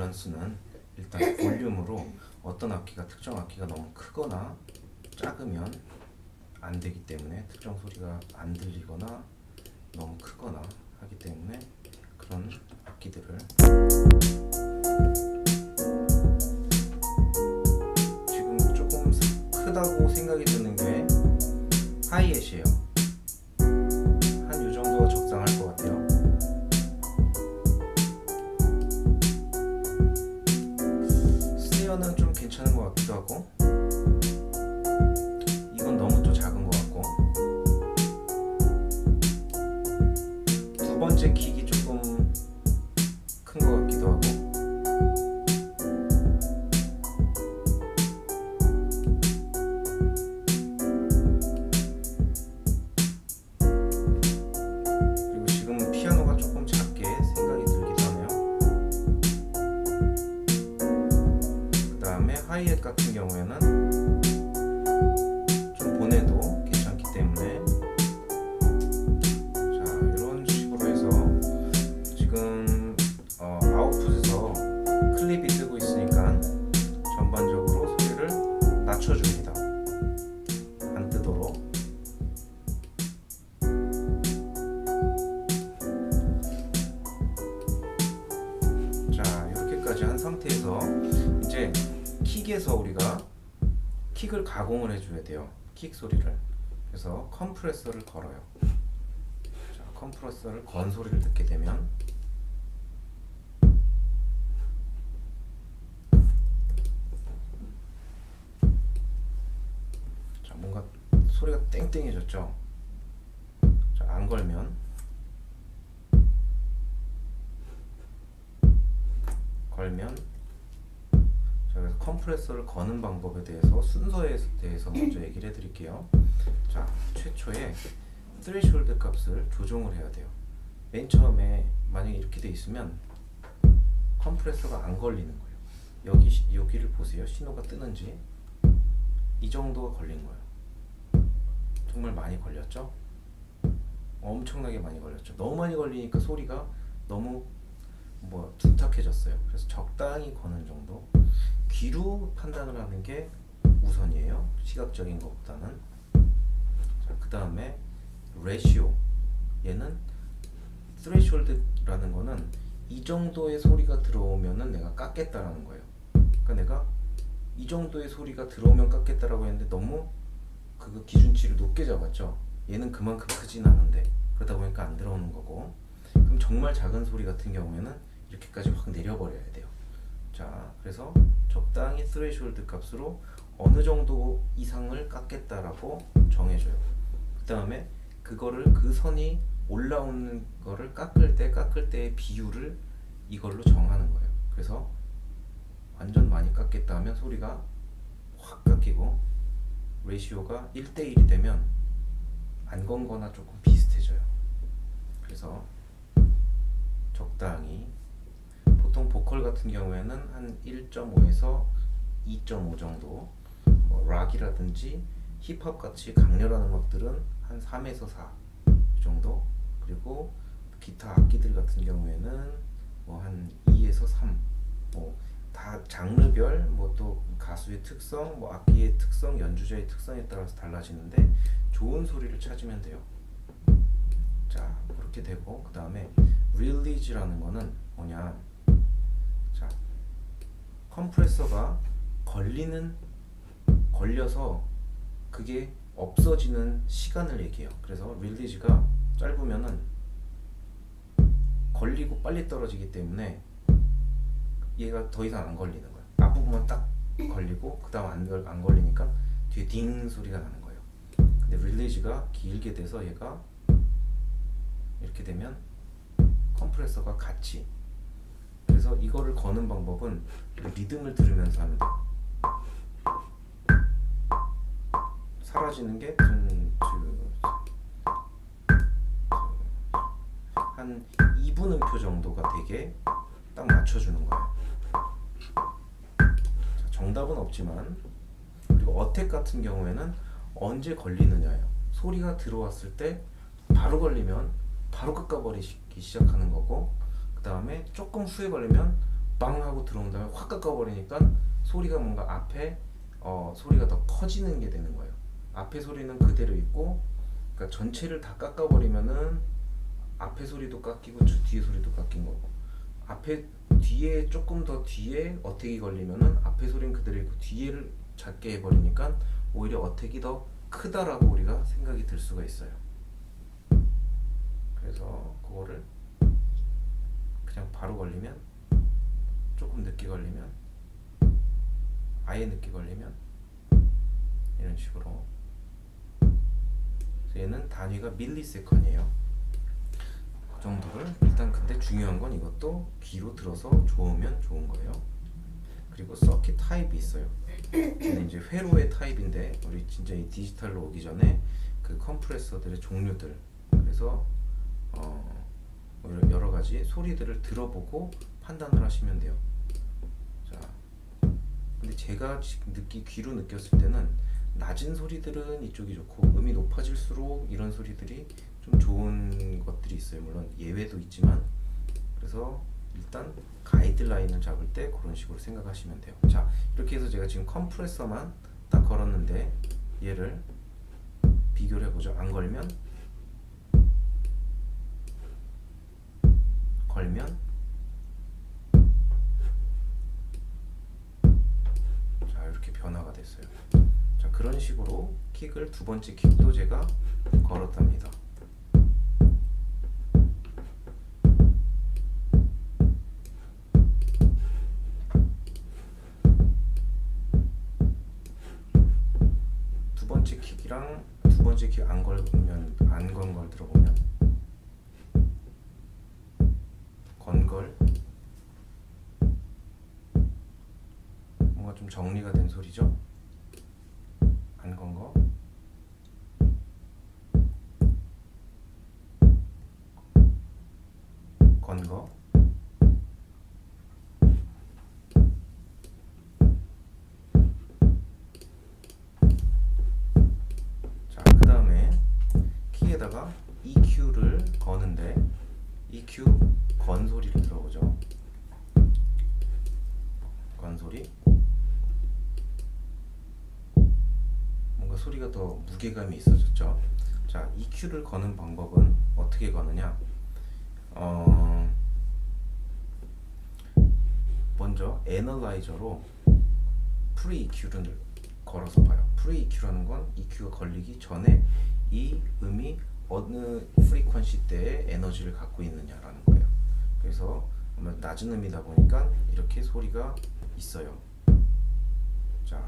밸런스는 일단 볼륨으로 어떤 악기가 특정 악기가 너무 크거나 작으면 안 되기 때문에 특정 소리가 안 들리거나 너무 크거나 하기 때문에 그런 악기들을 지금 조금 크다고 생각이 드는 게 하이햇이에요. 한 이 정도가 적당할 것 같아요. 스네어는 좀 괜찮은 것 같기도 하고, 이건 너무 또 작은 것 같고, 두 번째 킥이 조금 큰 것 같기도 하고, 그리고 지금은 피아노가 조금 작게 생각이 들기도 하네요. 그 다음에 하이햇 같은 경우에는 좀 보내도 괜찮기 때문에, 자, 이런 식으로 해서 지금 아웃풋에서 클립이 뜨고 있으니까 전반적으로 소리를 낮춰줍니다. 안 뜨도록. 자, 이렇게까지 한 상태에서 이제 킥에서 우리가 킥을 가공을 해줘야 돼요. 킥 소리를. 그래서 컴프레서를 걸어요. 자, 컴프레서를 건 소리를 듣게 되면 자, 뭔가 소리가 땡땡해졌죠. 자, 안 걸면 자, 그래서 컴프레서를 거는 방법에 대해서 순서에 대해서 먼저 얘기를 해드릴게요. 자, 최초에 스레이숄드 값을 조정을 해야 돼요. 맨 처음에 만약에 이렇게 돼 있으면 컴프레서가 안 걸리는 거예요. 여기를 보세요. 신호가 뜨는지 이 정도가 걸린 거예요. 정말 많이 걸렸죠? 엄청나게 많이 걸렸죠. 너무 많이 걸리니까 소리가 너무 둔탁해졌어요. 그래서 적당히 거는 정도. 귀로 판단을 하는 게 우선이에요. 시각적인 것보다는. 자, 그 다음에 레시오. 얘는 스레이숄드라는 거는 이 정도의 소리가 들어오면은 내가 깎겠다라는 거예요. 그러니까 내가 이 정도의 소리가 들어오면 깎겠다라고 했는데 너무 그 기준치를 높게 잡았죠. 얘는 그만큼 크진 않은데, 그러다 보니까 안 들어오는 거고. 그럼 정말 작은 소리 같은 경우에는 이렇게까지 확 내려버려야 돼요. 자, 그래서 적당히 스레이숄드 값으로 어느 정도 이상을 깎겠다라고 정해줘요. 그 다음에 그거를 그 선이 올라오는 거를 깎을 때의 비율을 이걸로 정하는 거예요. 그래서 완전 많이 깎겠다 하면 소리가 확 깎이고, 레이시오가 1대1이 되면 안 건 거나 조금 비슷해져요. 그래서 적당히, 보통 보컬 같은 경우에는 한 1.5에서 2.5 정도, 락이라든지 힙합 같이 강렬한 음악들은 한 3에서 4 정도, 그리고 기타 악기들 같은 경우에는 한 2에서 3, 다 장르별, 또 가수의 특성, 악기의 특성, 연주자의 특성에 따라서 달라지는데 좋은 소리를 찾으면 돼요. 자, 그렇게 되고, 그 다음에 릴리즈라는 거는 뭐냐? 자, 컴프레서가 걸려서 그게 없어지는 시간을 얘기해요. 그래서 릴리즈가 짧으면은 걸리고 빨리 떨어지기 때문에 얘가 더 이상 안 걸리는 거예요. 앞부분만 딱 걸리고 그 다음 안 걸리니까 뒤에 딩 소리가 나는 거예요. 근데 릴리즈가 길게 돼서 얘가 이렇게 되면 컴프레서가 같이. 그래서 이거를 거는 방법은 리듬을 들으면서 하면 돼요. 사라지는 게 한 2분 음표 정도가 되게 딱 맞춰주는 거예요. 자, 정답은 없지만, 그리고 어택 같은 경우에는 언제 걸리느냐예요. 소리가 들어왔을 때 바로 걸리면 바로 깎아버리기 시작하는 거고, 그 다음에 조금 후에 걸리면 빵 하고 들어온 다음에 확 깎아버리니까 소리가 뭔가 앞에 소리가 더 커지는 게 되는 거예요. 앞에 소리는 그대로 있고, 그러니까 전체를 다 깎아버리면은 앞에 소리도 깎이고 뒤에 소리도 깎인 거고, 앞에 뒤에 조금 더 뒤에 어택이 걸리면은 앞에 소리는 그대로 있고 뒤에를 작게 해버리니까 오히려 어택이 더 크다라고 우리가 생각이 들 수가 있어요. 그래서 그거를 그냥 바로 걸리면, 조금 늦게 걸리면, 아예 늦게 걸리면 이런 식으로. 얘는 단위가 밀리세컨이에요. 그 정도를 일단. 근데 중요한 건 이것도 귀로 들어서 좋으면 좋은 거예요. 그리고 서킷 타입이 있어요. 얘는 이제 회로의 타입인데, 우리 진짜 이 디지털로 오기 전에 그 컴프레서들의 종류들, 그래서 여러 가지 소리들을 들어보고 판단을 하시면 돼요. 자, 근데 제가 귀로 느꼈을 때는 낮은 소리들은 이쪽이 좋고, 음이 높아질수록 이런 소리들이 좀 좋은 것들이 있어요. 물론 예외도 있지만. 그래서 일단 가이드라인을 잡을 때 그런 식으로 생각하시면 돼요. 자, 이렇게 해서 제가 지금 컴프레서만 딱 걸었는데 얘를 비교를 해보죠. 안 걸면, 걸면, 자, 이렇게 변화가 됐어요. 자, 그런 식으로 킥을, 두 번째 킥도 제가 걸었답니다. 두 번째 킥이랑 두 번째 킥 안 걸면, 안 건 걸 들어보면, 건 걸, 뭔가 좀 정리가 된 소리죠. 안 건 거, 건 거. 자, 그 다음에 키에다가 EQ를 거는데, EQ 건 소리를 들어보죠. 건 소리. 뭔가 소리가 더 무게감이 있어졌죠. 자, EQ를 거는 방법은 어떻게 거느냐? 먼저 애널라이저로 프리 EQ를 걸어서 봐요. 프리 EQ라는 건 EQ가 걸리기 전에 이 음이 어느 프리퀀시 때의 에너지를 갖고 있느냐라는 거예요. 그래서 낮은 음이다 보니까 이렇게 소리가 있어요. 자,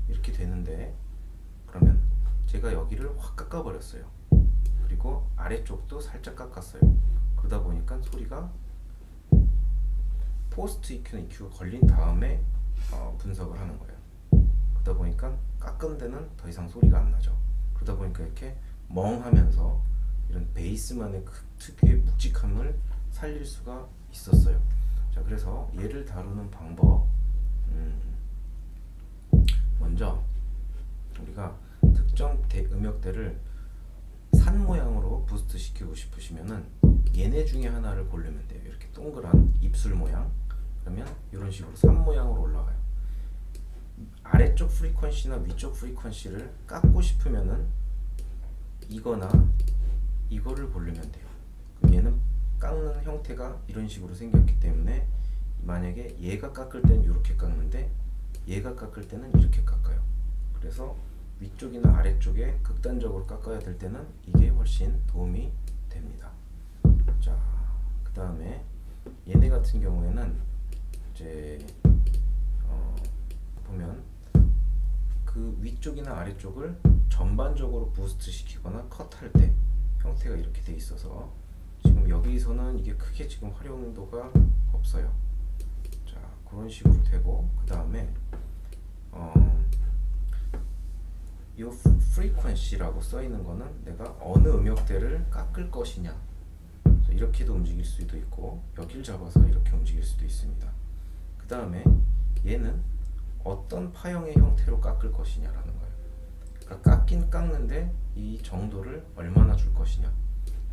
이렇게 되는데, 그러면 제가 여기를 확 깎아버렸어요. 그리고 아래쪽도 살짝 깎았어요. 그러다 보니까 소리가 포스트 EQ는 EQ가 걸린 다음에 분석을 하는 거예요. 그러다 보니까 깎은 데는 더 이상 소리가 안 나죠. 그러다 보니까 이렇게 멍하면서 이런 베이스만의 특유의 묵직함을 살릴 수가 있었어요. 자, 그래서 얘를 다루는 방법, 먼저 우리가 특정 음역대를 산 모양으로 부스트 시키고 싶으시면은 얘네 중에 하나를 고르면 돼요. 이렇게 동그란 입술 모양. 그러면 이런 식으로 산 모양으로 올라가요. 아래쪽 프리퀀시나 위쪽 프리퀀시를 깎고 싶으면은 이거나 이거를 고르면 돼요. 얘는 깎는 형태가 이런 식으로 생겼기 때문에 만약에 얘가 깎을 때는 이렇게 깎는데 얘가 깎을 때는 이렇게 깎아요. 그래서 위쪽이나 아래쪽에 극단적으로 깎아야 될 때는 이게 훨씬 도움이 됩니다. 자, 그 다음에 얘네 같은 경우에는 이제 보면 그 위쪽이나 아래쪽을 전반적으로 부스트 시키거나 컷할 때 형태가 이렇게 돼 있어서 지금 여기서는 이게 크게 지금 활용도가 없어요. 자, 그런 식으로 되고, 그 다음에 이 frequency라고 써 있는 거는 내가 어느 음역대를 깎을 것이냐, 이렇게도 움직일 수도 있고 여길 잡아서 이렇게 움직일 수도 있습니다. 그 다음에 얘는 어떤 파형의 형태로 깎을 것이냐라는 거예요. 그러니까 깎긴 깎는데 이 정도를 얼마나 줄 것이냐.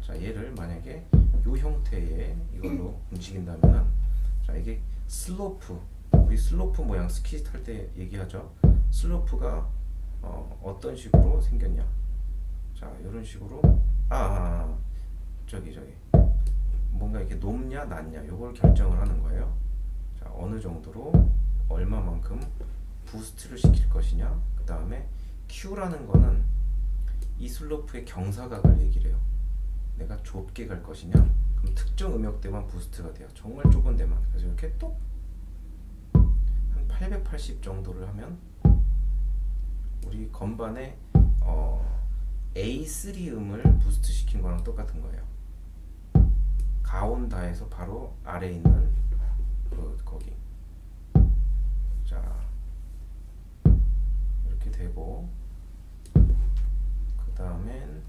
자, 얘를 만약에 이 형태의 이걸로 움직인다면 자, 이게 슬로프. 우리 슬로프 모양 스키 탈 때 얘기하죠. 슬로프가 어떤 식으로 생겼냐. 자, 이런 식으로 저기 뭔가 이렇게 높냐 낮냐 요걸 결정을 하는 거예요. 자, 어느 정도로 얼마만큼 부스트를 시킬 것이냐. 그 다음에 Q라는 거는 이 슬로프의 경사각을 얘기를 해요. 내가 좁게 갈 것이냐, 그럼 특정 음역대만 부스트가 돼요. 정말 좁은 데만. 그래서 이렇게 또 한 880 정도를 하면 우리 건반에 A3 음을 부스트 시킨 거랑 똑같은 거예요. 가온다에서 바로 아래 있는 거기. 자, 이렇게 되고, 그 다음엔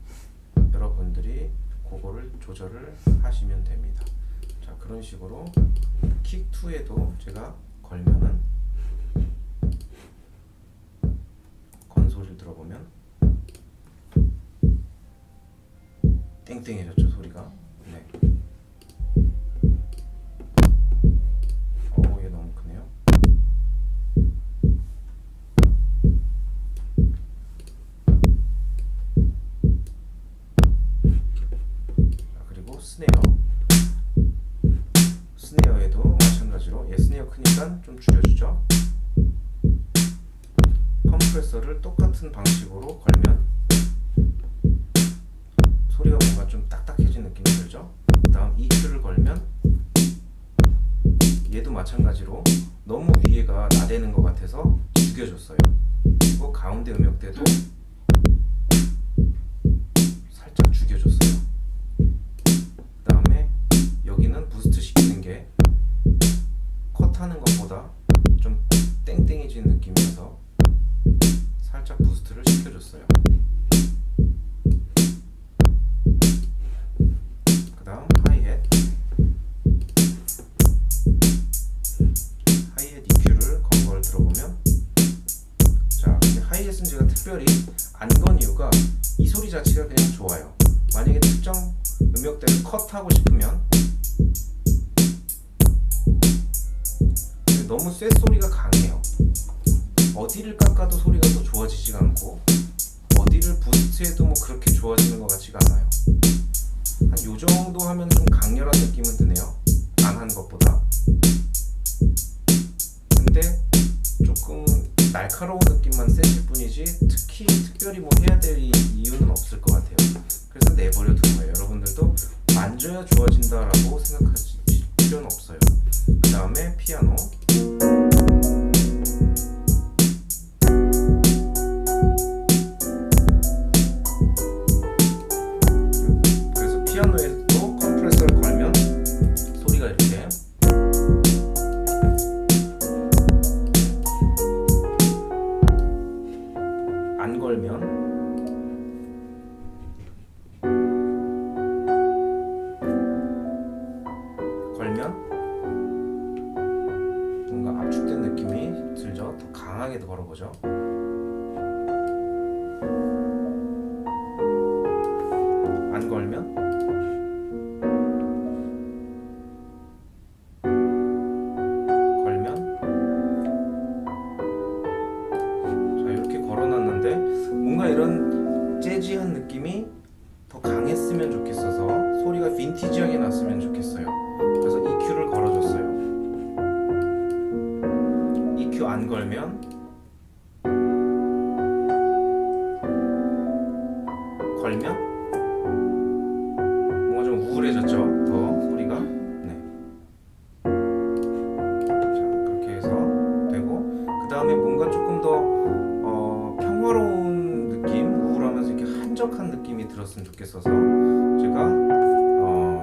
여러분들이 그거를 조절을 하시면 됩니다. 자, 그런 식으로 킥2에도 제가 걸면은 건소리를 들어보면 땡땡해졌죠, 소리가. 네. 얘 너무 크네요. 자, 그리고 스네어에도 마찬가지로 얘 스네어 크니까 좀 줄여주죠. 컴프레서를 똑같은 방식으로 걸면 소리가 뭔가 좀 딱딱해진 느낌이 들죠. 그 다음 EQ를 걸면 얘도 마찬가지로 너무 위에가 나대는 것 같아서 죽여줬어요. 그리고 가운데 음역대도 살짝 죽여줬어요. 그 다음에 여기는 부스트 시키는 게 컷하는 것보다 좀 땡땡해진 느낌이어서 살짝 부스트를 시켜줬어요. 그 다음 하이햇 EQ를 건 걸 들어보면, 자, 하이햇은 제가 특별히 안 건 이유가 이 소리 자체가 그냥 좋아요. 만약에 특정 음역대를 컷하고 싶으면 너무 쇳 소리가 강해요. 어디를 깎아도 소리가 더 좋아지지가 않고 어디를 부스트해도 뭐 그렇게 좋아지는 것 같지가 않아요. 한 요 정도 하면 좀 강렬한 느낌은 드네요, 안 한 것보다. 근데 조금 날카로운 느낌만 세질 뿐이지 특별히 뭐 해야 될 이유는 없을 것 같아요. 그래서 내버려 둔 거예요. 여러분들도 만져야 좋아진다라고 생각하실 필요는 없어요. 그 다음에 피아노. 그래서 피아노에도 컴프레서를 걸면 소리가 이렇게 안 걸면 뭔가 압축된 느낌이 들죠. 더 강하게 걸어보죠. 안 걸면 자, 이렇게 걸어놨는데 뭔가 이런 재즈한 느낌이 더 강했으면 좋겠어서 소리가 빈티지하게 났으면 좋겠어요. 그래서 EQ를 걸어줬어요. EQ 안 걸면 뭔가 좀 우울해졌죠. 더 소리가. 네. 자, 그렇게 해서 되고, 그 다음에 뭔가 조금 더 평화로운 느낌, 우울하면서 이렇게 한적한 느낌이 들었으면 좋겠어서 제가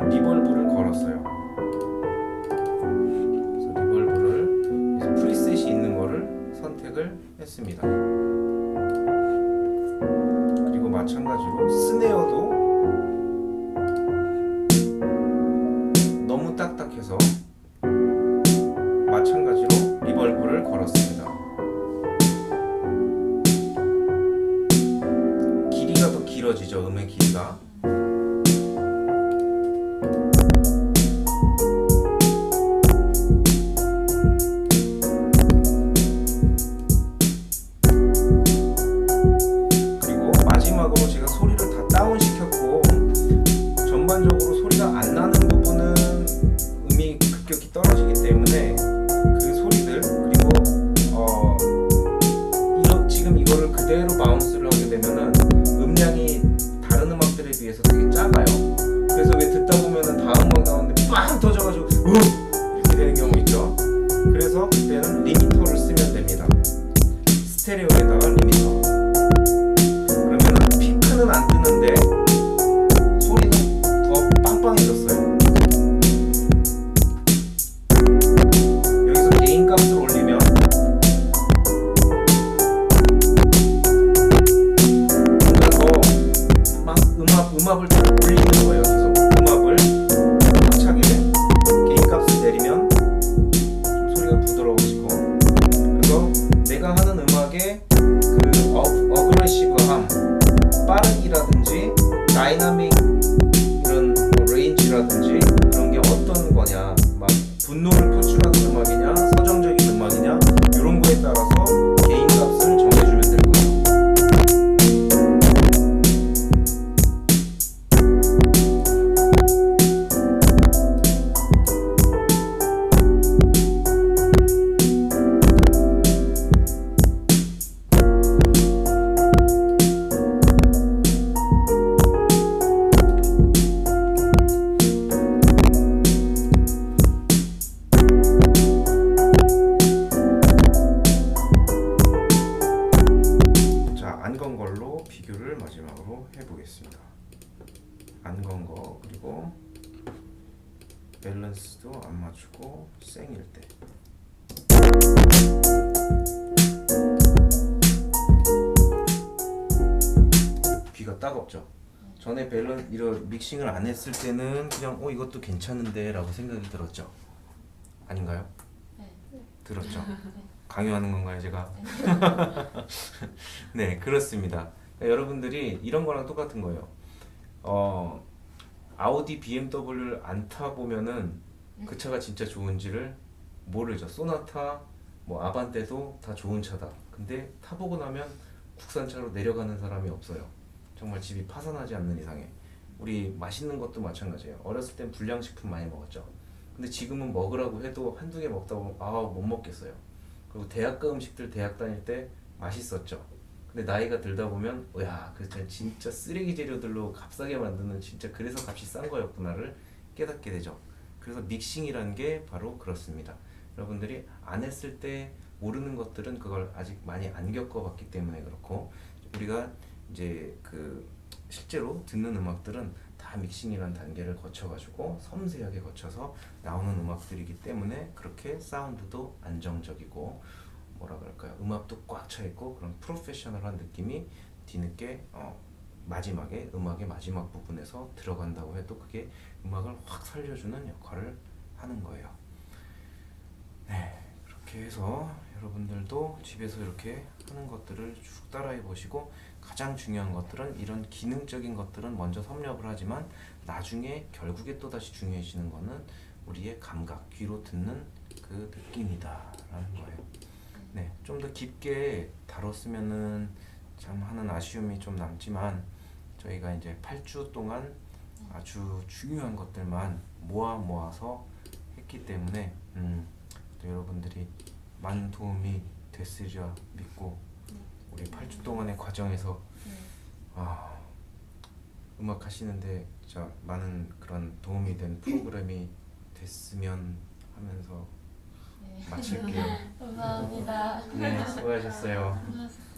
리벌브를 걸었어요. 그래서 리벌브를 프리셋이 있는 거를 선택을 했습니다. 그리고 마찬가지로 스네어도 너무 딱딱해서 마찬가지로 리벌브를 걸었습니다. 길이가 더 길어지죠, 음의 길이가. 때문에 그 소리들 그리고 지금 이거를 그대로 바운스를 하게 되면은 음량이 다른 음악들에 비해서 되게 작아요. 그래서 왜 듣다 보면은 다음 음악 나오는데 빵 터져가지고 이렇게 되는 경우 있죠. 그래서 그때는 리미터를 쓰면 됩니다. 스테레오에다가 리미터. 그러면은 피크는 안 뜨는데 소리는 더 빵빵해졌어요. 여기서 게인 값을 올리면 뭔가 더 막 음압을 더 올리는 거예요. 계속 음압을 꽉 차게 게인 값을 내리면 좀 소리가 부드러워지고. 그래서 내가 하는 음악의 그 어그레시브함, 빠르기라든지 다이나믹 이런 레인지라든지 그런 게 어떤 거냐, 막 분노를 표출하는 음악이냐, 서정적인 음악이냐 이런 거에 따라서 게인 값을 정해주면 될 거예요. 안 건 걸로 비교를 마지막으로 해보겠습니다. 안 건 거 그리고 밸런스도 안 맞추고 생일 때 귀가 따갑죠? 전에 이런 믹싱을 안 했을 때는 그냥 이것도 괜찮은데 라고 생각이 들었죠? 아닌가요? 네. 들었죠? 강요하는 건가요, 제가? 네, 그렇습니다. 그러니까 여러분들이 이런 거랑 똑같은 거예요. 아우디 BMW를 안 타보면은 그 차가 진짜 좋은지를 모르죠. 소나타, 뭐 아반떼도 다 좋은 차다. 근데 타보고 나면 국산차로 내려가는 사람이 없어요. 정말 집이 파산하지 않는 이상에. 우리 맛있는 것도 마찬가지예요. 어렸을 땐 불량식품 많이 먹었죠. 근데 지금은 먹으라고 해도 한두 개 먹다 보면 못 먹겠어요. 그리고 대학가 음식들 대학 다닐 때 맛있었죠. 근데 나이가 들다 보면 그 진짜 쓰레기 재료들로 값싸게 만드는 진짜 그래서 값이 싼 거였구나를 깨닫게 되죠. 그래서 믹싱이라는 게 바로 그렇습니다. 여러분들이 안 했을 때 모르는 것들은 그걸 아직 많이 안 겪어봤기 때문에 그렇고, 우리가 이제 그 실제로 듣는 음악들은 다 믹싱이라는 단계를 거쳐가지고 섬세하게 거쳐서 나오는 음악들이기 때문에 그렇게 사운드도 안정적이고 뭐라 그럴까요? 음악도 꽉 차 있고 그런 프로페셔널한 느낌이 뒤늦게 마지막에 음악의 마지막 부분에서 들어간다고 해도 그게 음악을 확 살려주는 역할을 하는 거예요. 네, 그렇게 해서 여러분들도 집에서 이렇게 하는 것들을 쭉 따라해 보시고, 가장 중요한 것들은 이런 기능적인 것들은 먼저 섭렵을 하지만 나중에 결국에 또다시 중요해지는 거는 우리의 감각, 귀로 듣는 그 느낌이다 라는 거예요. 네, 좀 더 깊게 다뤘으면은 참 하는 아쉬움이 좀 남지만, 저희가 이제 8주 동안 아주 중요한 것들만 모아서 했기 때문에 또 여러분들이 많은 도움이 됐으리라 믿고, 우리 8주 동안의 과정에서 음악 하시는데 진짜 많은 그런 도움이 된 프로그램이 됐으면 하면서 마칠게요. 감사합니다. 네, 수고하셨어요. 고맙습니다.